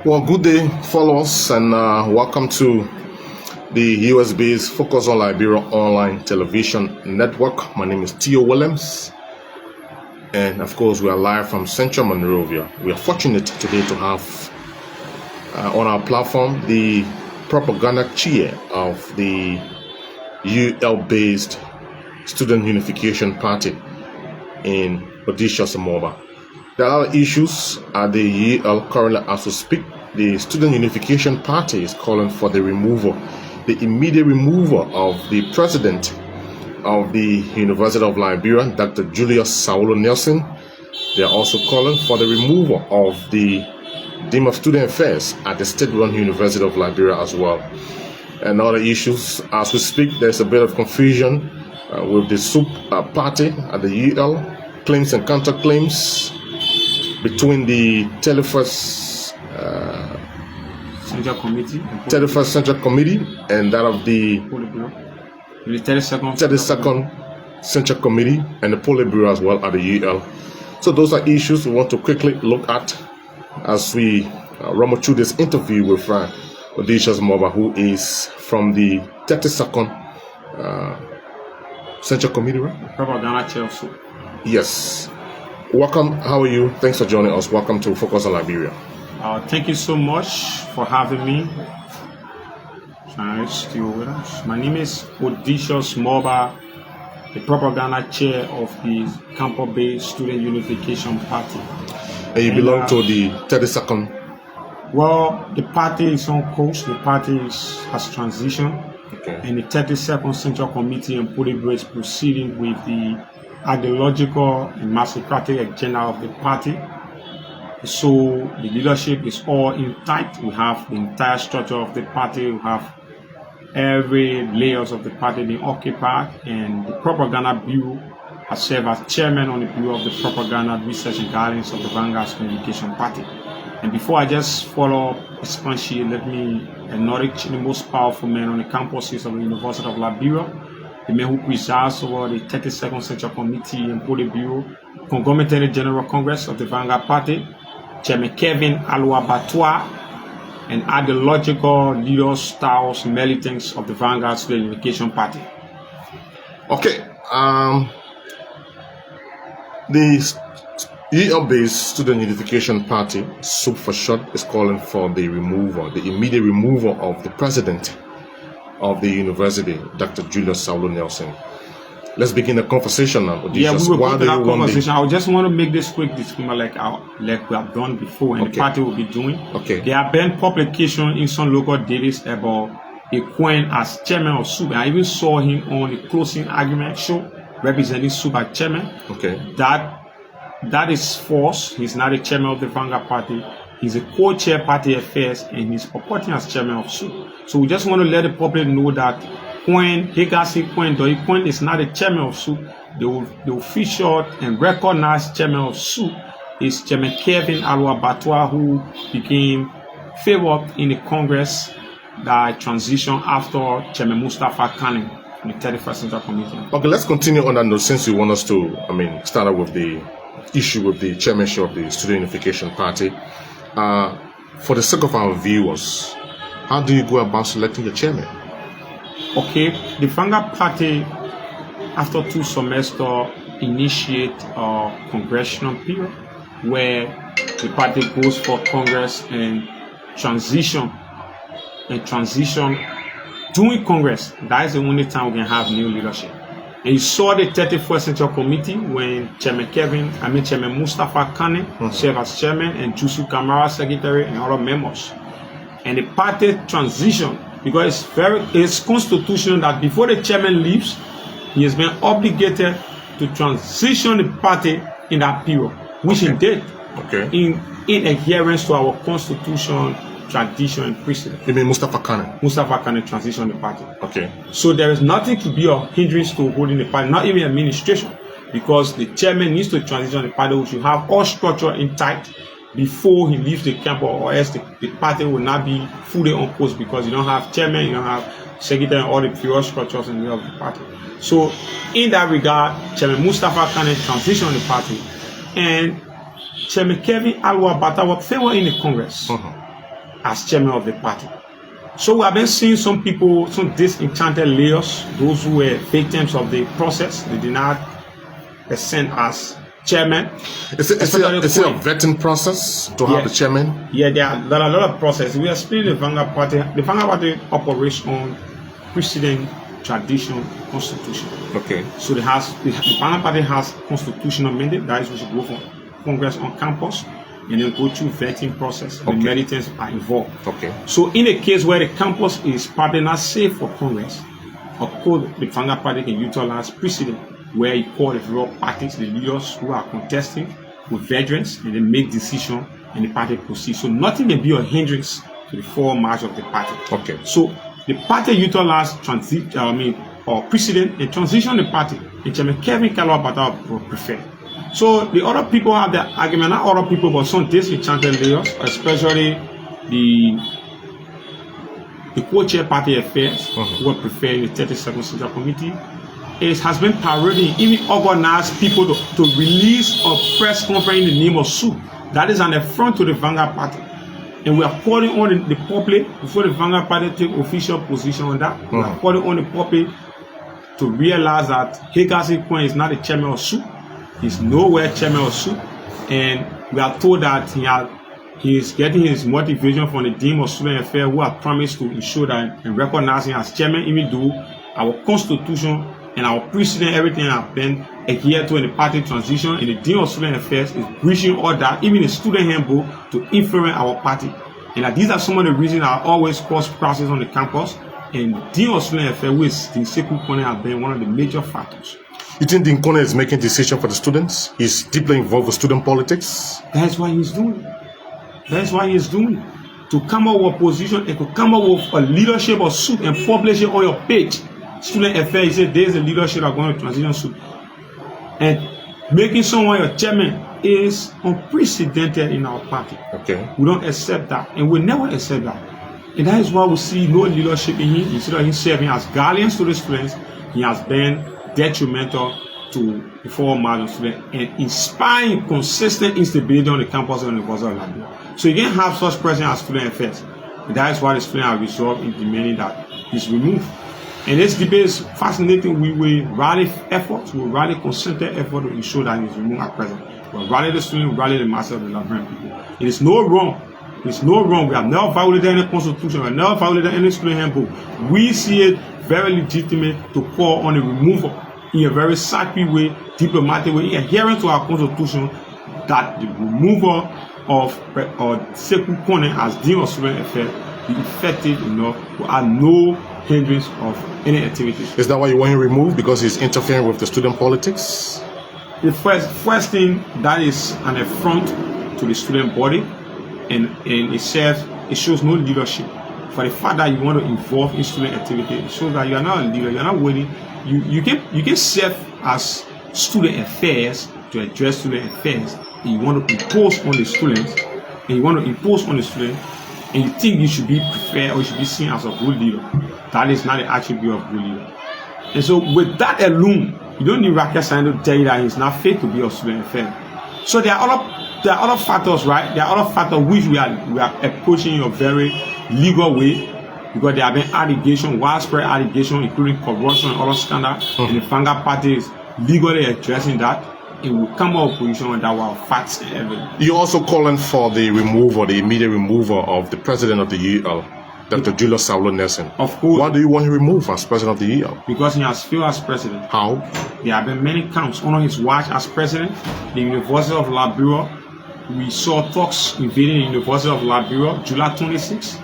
Well, good day, followers, and welcome to the US-based Focus on Liberia online television network. My name is Theo Williams, and of course, we are live from Central Monrovia. We are fortunate today to have on our platform the propaganda chair of the UL-based Student Unification Party in Odecious Mulbah. There are issues at the UL currently as we speak. The Student Unification Party is calling for the immediate removal of the president of the University of Liberia, Dr. Julius Nelson. They are also calling for the removal of the Dean of Student Affairs at the state-run University of Liberia as well. And other issues, as we speak, there's a bit of confusion with the SUP party at the UL, claims and counterclaims between the 31st Central Committee and that of the 32nd Central Committee and the Politburo as well at the UL. So those are issues we want to quickly look at as we rumble through this interview with Odecious Mulbah, who is from the 32nd Central Committee, right? Propaganda chair of SUP. Yes. Welcome. How are you? Thanks for joining us. Welcome to Focus on Liberia. Thank you so much for having me. Still with us. My name is Odecious Mulbah, the propaganda chair of the campus-based Student Unification Party. And you belong to the 32nd? Well, the party is on course. The party has transitioned. Okay. And the 32nd Central Committee and Politburo is proceeding with the ideological and massocratic agenda of the party. So the leadership is all intact. We have the entire structure of the party. We have every layers of the party being occupied, and the propaganda bureau has served as chairman on the bureau of the propaganda research and guidance of the Vanguard Communication Party. And before I just follow up explanation, let me acknowledge the most powerful men on the campuses of the University of Liberia, the man who presides over the 32nd Central Committee and Politburo, Conglomerate General Congress of the Vanguard Party, Chairman Kevin Alua-Batua, and ideological leaders, styles, militants of the Vanguard Student Unification Party. Okay. The UL-based Student Unification Party, SUP for short, is calling for the immediate removal of the president of the university, Dr. Julius Nelson. Let's begin the conversation now. Yeah, we will begin our conversation. I just want to make this quick disclaimer like we have done before, and the party will be doing. Okay. There have been publication in some local dailies about a Queen as chairman of SUP. I even saw him on the closing argument show representing SUP as chairman. Okay. That is false. He's not a chairman of the Vanguard Party. He's a co-chair party affairs, and he's operating as chairman of SUP. So we just want to let the public know that when Higasi Queen is not a chairman of SUP, the official and recognized chairman of SUP is Chairman Kevin Alua-Batua, who became favored in the Congress that transitioned after Chairman Mustafa Kane from the 31st Central Committee. Okay, let's continue on that note since you want us to, start out with the issue with the chairmanship of the Student Unification Party. For the sake of our viewers, how do you go about selecting the chairman? Okay, the Vanguard Party, after 2 semesters, initiate a congressional period where the party goes for Congress and transition. During Congress, that is the only time we can have new leadership. And you saw the 31st Central Committee when Chairman Mustafa Kane served as chairman, and Jusu Kamara secretary, and other members. And the party transition, because it's constitutional that before the chairman leaves, he has been obligated to transition the party in that period, which he did. Okay. In adherence to our constitution, tradition, and precedent. You mean Mustafa Kane? Mustafa Kane transitioned the party. Okay. So there is nothing to be a hindrance to holding the party, not even administration, because the chairman needs to transition the party. We should have all structure intact before he leaves the camp, or else the party will not be fully on post, because you don't have chairman, you don't have secretary, and all the pure structures in the party. So in that regard, Chairman Mustafa Kane transitioned the party, and Chairman Kevin Alua-Batua favored in the Congress. as chairman of the party. So we have been seeing some people, some disenchanted layers, those who were victims of the process. They did not ascend as chairman. Is it a vetting process to have the chairman? Yeah, there are a lot of processes. We are explaining the Vanguard Party. The Vanguard Party operates on precedent, tradition, constitution. Okay. So the Vanguard Party has constitutional mandate. That is, we should go for Congress on campus and then go through vetting process. The militants are involved. Okay. So in a case where the campus is probably not safe for Congress, of course, the Vanguard Party can utilize precedent, where you call the various parties, the leaders who are contesting with veterans, and then make decision and the party proceeds. So nothing may be a hindrance to the forward march of the party. Okay. So the party utilize precedent and transition the party. And Chairman Kevin Kalwabata will prefer. So the other people have the argument, not other people, but some disenchanted layers, especially the co-chair party affairs, who will prefer the 32nd Central Committee. It has been parading, even organized people to release a press conference in the name of SUP. That is an affront to the Vanguard Party. And we are calling on the public, before the Vanguard Party take official position on that, we are calling on the public to realize that Hekasi Kwan is not the chairman of SUP. He's nowhere chairman of SUP. And we are told that he is getting his motivation from the Dean of Student Affairs, who have promised to ensure that and recognize him as chairman, even though our constitution and our precedent, everything have been adhered to in the party transition, and the Dean of Student Affairs is breaching all that, even the student handbook, to influence our party. And that these are some of the reasons that always cause crisis on the campus. And the Dean of Student Affairs, who is Dean Sekou Kone, have been one of the major factors. You think Dean Kone is making decisions for the students? He's deeply involved with student politics? That's what he's doing. That's what he's doing. To come up with a position and to come up with a leadership of SUP and publish it on your page. Student affairs, he said there's a leadership that are going to transition SUP. And making someone your chairman is unprecedented in our party. Okay. We don't accept that, and we never accept that. And that is why we see no leadership in him. Instead of him serving as guardians to the students, he has been detrimental to the forward march of students and inspiring consistent instability on the campus of the University of Liberia. So you can't have such president as student affairs. And that is why the students have resolved in demanding that he's removed. And this debate is fascinating. We will rally efforts, we will rally concerted effort to ensure that he's removed at present. We'll rally the students, we'll rally the masses of the Liberian people. It is no wrong. It's no wrong. We have never violated any constitution. We have never violated any student handbook. We see it very legitimate to call on the removal in a very sappy way, diplomatic way, adhering to our constitution, that the removal of Sekou Kone as Dean of Student Affairs be effective enough to add no hindrance of any activities. Is that why you want him removed? Because he's interfering with the student politics? The first thing, that is an affront to the student body, and it shows no leadership. For the fact that you want to involve in student activity, it shows that you are not a leader, you are not willing. You can serve as student affairs to address student affairs, and you want to impose on the students, and you think you should be preferred or you should be seen as a good leader. That is not the attribute of good leader. And so with that alone, you don't need rocket science to tell you that he's not fit to be a student affair. So there are other factors, right? There are other factors which we are approaching in a very legal way, because there have been allegations, widespread allegations, including corruption and other scandals, and the Vanguard Party is legally addressing that. It will come up with a position that will have facts and evidence. You're also calling for the immediate removal of the president of the UL, Dr. Julius Saulo Nelson. Of course. Why do you want him removed as president of the UL? Because he has failed as president. How? There have been many counts under his watch as president. The University of Liberia, we saw talks invading the University of Liberia, July 26.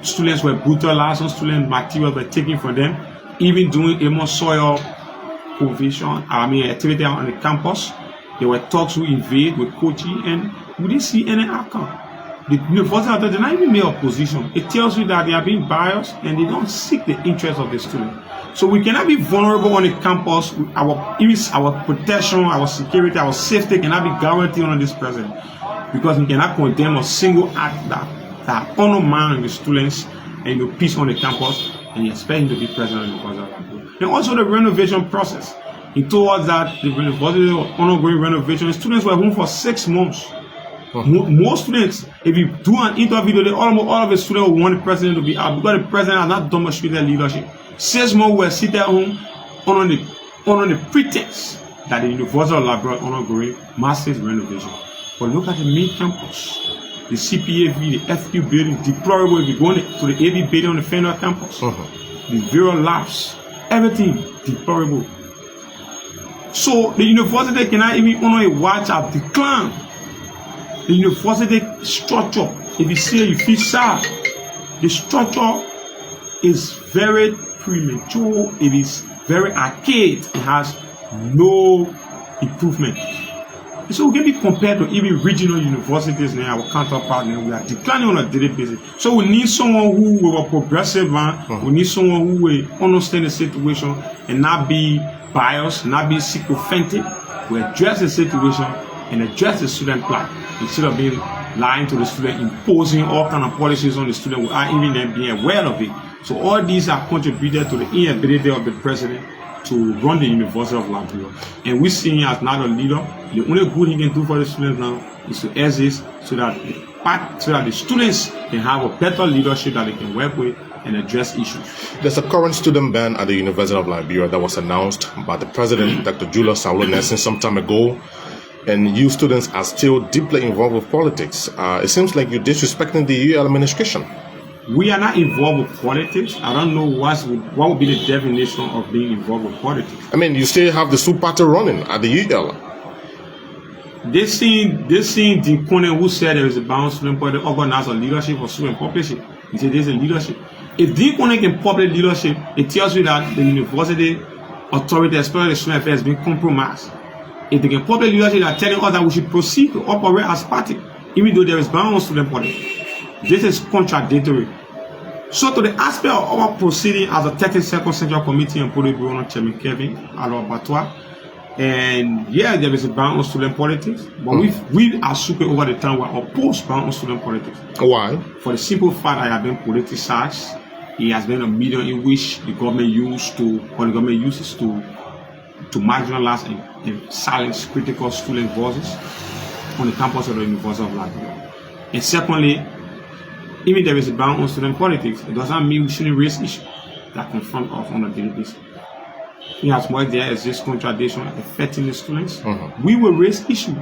Students were brutalized, some student materials were taken from them, even doing Amos soil activity on the campus. There were talks to invade with coaching, and we didn't see any outcome. The university did not even make opposition. It tells you that they are being biased and they don't seek the interest of the student. So we cannot be vulnerable on the campus. Our protection, our security, our safety cannot be guaranteed on this president, because we cannot condemn a single act that undermines the students and peace on the campus, and you expect him to be president of the university. And also the renovation process. He told us that the university was undergoing renovation. Students were home for 6 months. Most students, if you do an interview today, almost all of the students will want the president to be out because the president has not demonstrated leadership. 6 months were seated at home on the pretext that the University of Liberia undergoing massive renovation. But look at the main campus, the CPAV, the FQ building, deplorable. If you go to the AB building on the Federal campus, the various labs, everything deplorable. So the university cannot even honor a watch of decline. The university structure, if you see it, you feel sad. The structure is very premature. It is very archaic. It has no improvement. So we can be compared to even regional universities now, our counterpart now, we are declining on a daily basis. So we need someone who will be a progressive man, we need someone who will understand the situation and not be biased, not be sycophantic. We address the situation and address the student plight instead of being lying to the student, imposing all kind of policies on the student without even them being aware of it. So all these are contributed to the inability of the president to run the University of Liberia. And we see him as not a leader. The only good he can do for the students now is to exist so that the students can have a better leadership that they can work with and address issues. There's a current student ban at the University of Liberia that was announced by the president, Dr. Julius Saulo Nelson, some time ago. And you students are still deeply involved with politics. It seems like you're disrespecting the UL administration. We are not involved with politics. I don't know what would be the definition of being involved with politics. I mean, you still have the SUP party running at the UL. They seen Dean Conan, who said there is a balance student party organize a leadership or student publishing. He said there's a leadership. If Dean Conan can publish leadership, it tells you that the university authority, especially the student affairs, has been compromised. If they can publish leadership, they are telling us that we should proceed to operate as party, even though there is balance student party. This is contradictory. So to the aspect of our proceeding as a 32nd Central Committee and Politburo Chairman Kevin Alobatwa, and yeah, there is a ban on student politics, but we are super over the time we are opposed ban on student politics. Why? For the simple fact that I have been politicized. It has been a medium in which the government uses to marginalize and silence critical student voices on the campus of the University of Liberia. And secondly, even there is a ban on student politics, it doesn't mean we shouldn't raise issues that confront us on a daily basis. In as much there is this contradiction affecting the students, we will raise issues.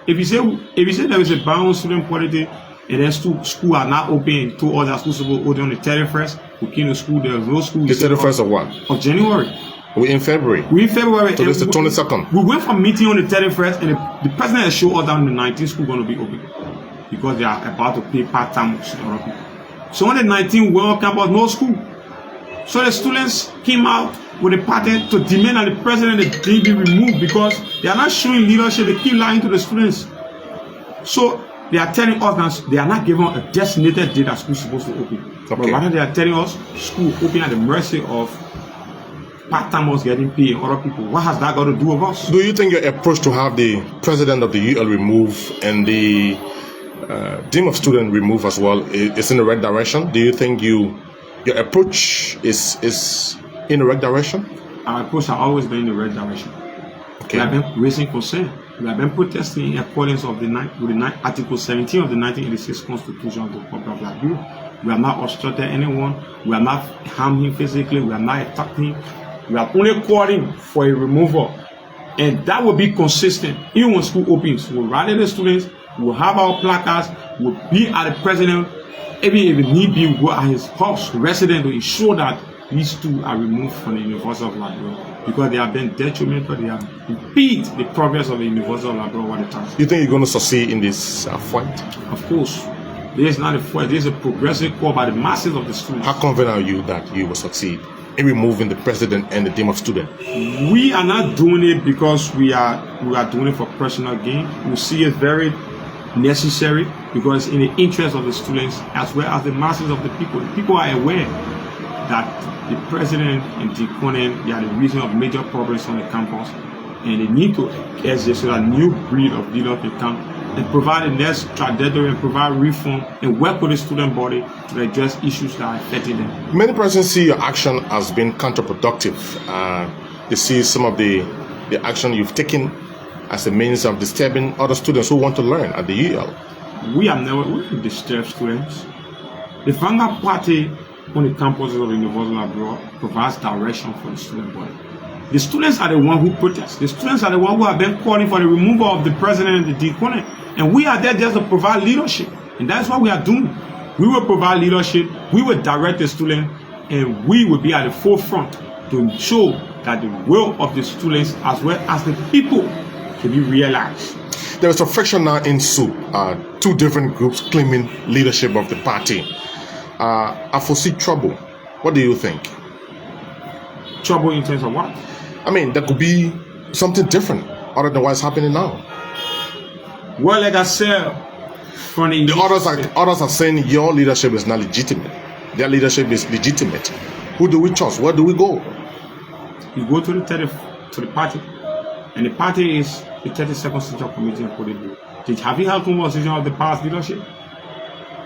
If you say there is a ban on student politics and then school are not open to all that schools will open on the 31st, we came to school, there is no school. The 31st of what? Of January. We're in February. We're in February. So it's the 22nd. We went from meeting on the 31st and the president has showed us that on the 19th school going to be open, because they are about to pay part-time to other people. So on the 19th, we're on campus, no school. So the students came out with a pattern to demand that the president and they be removed because they are not showing leadership. They keep lying to the students. So they are telling us that they are not given a designated date that school is supposed to open. Okay. But rather they are telling us school open at the mercy of part-timers getting paid and other people. What has that got to do with us? Do you think your approach to have the president of the UL remove and the Dean of Student remove as well is in the right direction? Do you think your approach is in the right direction? Our approach has always been in the right direction. Okay. We have been raising concern. We have been protesting in accordance with Article 17 of the 1986 Constitution of the Republic of Liberia. We have not obstructed anyone. We have not harmed him physically. We have not attacked him. We are only calling for a removal. And that will be consistent. Even when school opens, we'll rally the students, we'll have our placards, we'll be at the president, even if it need be, we'll go at his house, resident, to ensure that these two are removed from the University of Liberia, because they have been detrimental, they have impeded the progress of the University of Liberia over the time. You think you're going to succeed in this fight? Of course. There is not a fight, there is a progressive call by the masses of the students. How confident are you that you will succeed in removing the president and the Dean of Student? We are not doing it because we are doing it for personal gain. We see it very necessary because in the interest of the students as well as the masses of the people. The people are aware that the president and the Conan, they are the reason of major problems on the campus, and they need to exist so that new breed of leader can come and provide the next trajectory and provide reform and work with the student body to address issues that are affecting them. Many persons see your action as being counterproductive. They see some of the action you've taken as a means of disturbing other students who want to learn at the UL? We have never disturbed students. The Vanguard Party on the campuses of the University of Liberia provides direction for the student body. The students are the ones who protest. The students are the ones who have been calling for the removal of the president and the deacon. And we are there just to provide leadership. And that's what we are doing. We will provide leadership, we will direct the student, and we will be at the forefront to show that the will of the students as well as the people can be realized. There is a friction now in SU. Two different groups claiming leadership of the party. I foresee trouble. What do you think? Trouble in terms of what? I mean, there could be something different other than what's happening now. Well, like I said, from the others are saying your leadership is not legitimate. Their leadership is legitimate. Who do we trust? Where do we go? You go to the party, and the party is the 32nd Central Committee of Political. Have you had conversation of the past leadership?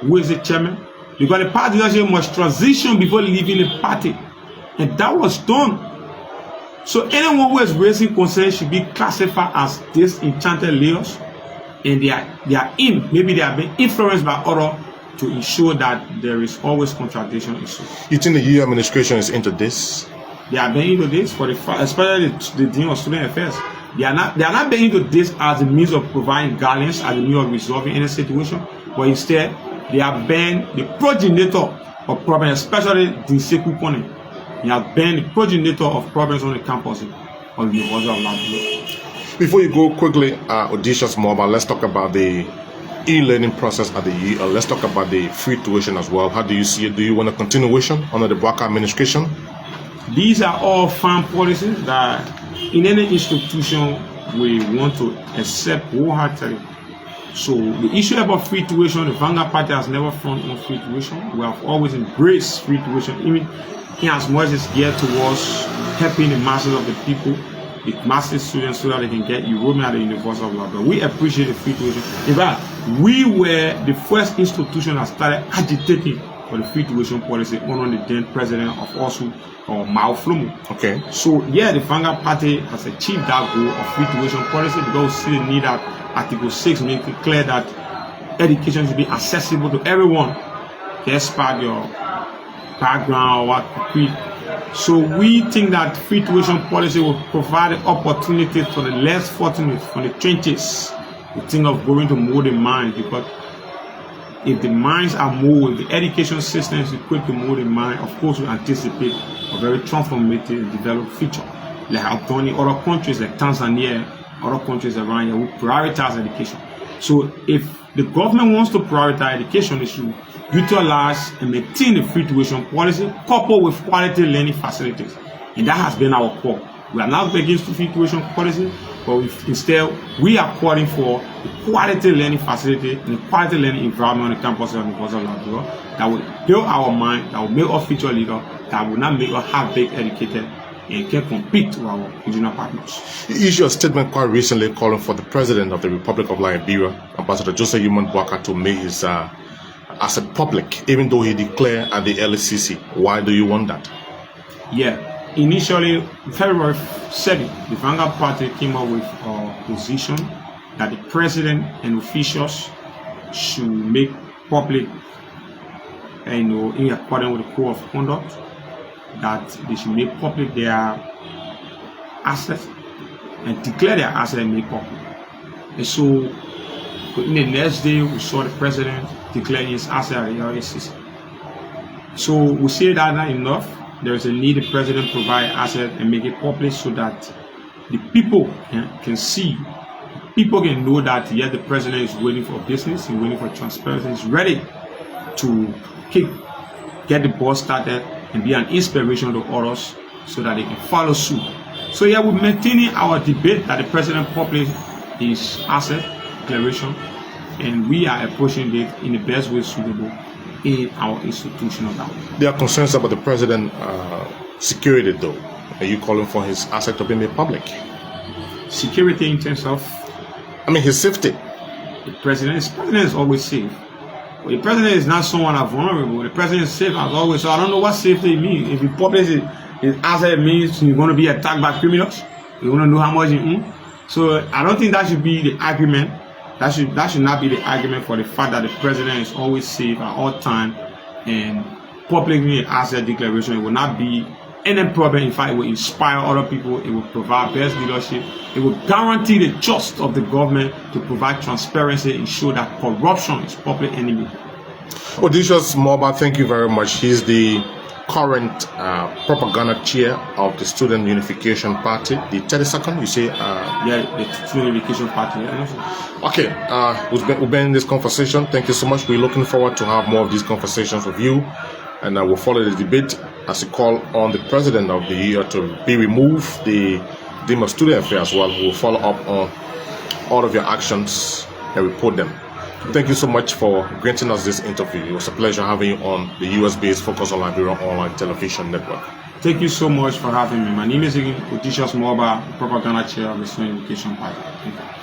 Who is the chairman? Because the party leadership must transition before leaving the party, and that was done. So anyone who is raising concerns should be classified as disenchanted leaders, and they are maybe they are being influenced by others to ensure that there is always contradiction issues. You think the EU administration is into this? They are being into this especially the Dean of Student Affairs. They are not being into this as a means of providing guidance, as a means of resolving any situation, but instead they have been the progenitor of problems, especially the Sekou Kone. They have been the progenitor of problems on the campus of the University of Liberia. Before you go quickly, Odecious Mulbah, let's talk about the e-learning process at the UL. Let's talk about the free tuition as well. How do you see it? Do you want a continuation under the Barker administration? These are all farm policies that in any institution we want to accept wholeheartedly. So the issue about free tuition, the Vanguard Party has never frowned on free tuition. We have always embraced free tuition, even in as much as geared towards helping the masses of the people, the masses students, so that they can get enrollment at the University of Liberia. We appreciate the free tuition. In fact, we were the first institution that started agitating for the free tuition policy under the then president of OSU, Mao Flomo. Okay. So yeah, the Vanguard Party has achieved that goal of free tuition policy because we see the need that Article 6 makes it clear that education should be accessible to everyone, despite your background or what. So we think that free tuition policy will provide opportunities for the less fortunate from the trenches. We think of going to mold the minds, because if the minds are molded, the education system is equipped to mold the mind, of course we anticipate a very transformative and developed future. Like I've done in other countries like Tanzania, other countries around here who prioritize education. So if the government wants to prioritize education, they should utilize and maintain the free tuition policy coupled with quality learning facilities. And that has been our core. We are not against the free tuition policy, but instead we are calling for the quality learning facility and the quality learning environment on the campus of the University of Liberia that will build our mind, that will make us future leaders, that will not make us half-baked educated and can compete with our regional partners. You issued a statement quite recently calling for the President of the Republic of Liberia, Ambassador Joseph Mulbah, to make his asset public, even though he declared at the LCC. Why do you want that? Yeah, initially, February 7th, the Vanguard Party came up with a position that the President and officials should make public, in accordance with the Code of Conduct, that they should make public their assets and declare their assets and make public. And so, in the next day, we saw the President declaring his assets at the LCC. So, we say that not enough. There is a need the President provide assets and make it public so that the people can see. People can know that yes, the President is waiting for business, he's waiting for transparency, he's ready to get the ball started and be an inspiration to others so that they can follow suit. So yeah, we're maintaining our debate that the President published his asset declaration, and we are approaching it in the best way suitable in our institutional government. There are concerns about the President security though. Are you calling for his asset to be made public? Security in terms of? I mean his safety. The President is always safe. The President is not someone that's vulnerable. The President is safe as always. So I don't know what safety means. If he publishes his asset, means he's going to be attacked by criminals. You want to know how much he owns. So I don't think that should be the argument. That should not be the argument for the fact that the president is always safe at all time and publicly an asset declaration. It will not be any problem. In fact, it will inspire other people. It will provide best leadership. It will guarantee the trust of the government to provide transparency and show that corruption is public enemy. Odecious Mulbah, thank you very much. He's the current propaganda chair of the Student Unification Party, the 32nd, you say? Yeah, the Student Unification Party. Okay, we've been in this conversation. Thank you so much. We're looking forward to have more of these conversations with you, and we'll follow the debate as a call on the president of the year to be removed, the Dean of Student Affairs as well. We'll follow up on all of your actions and report them. Thank you so much for granting us this interview. It was a pleasure having you on the US-based Focus on Liberia online television network. Thank you so much for having me. My name is Odecious Mulbah, the propaganda chair of the Student Education Party. Thank you.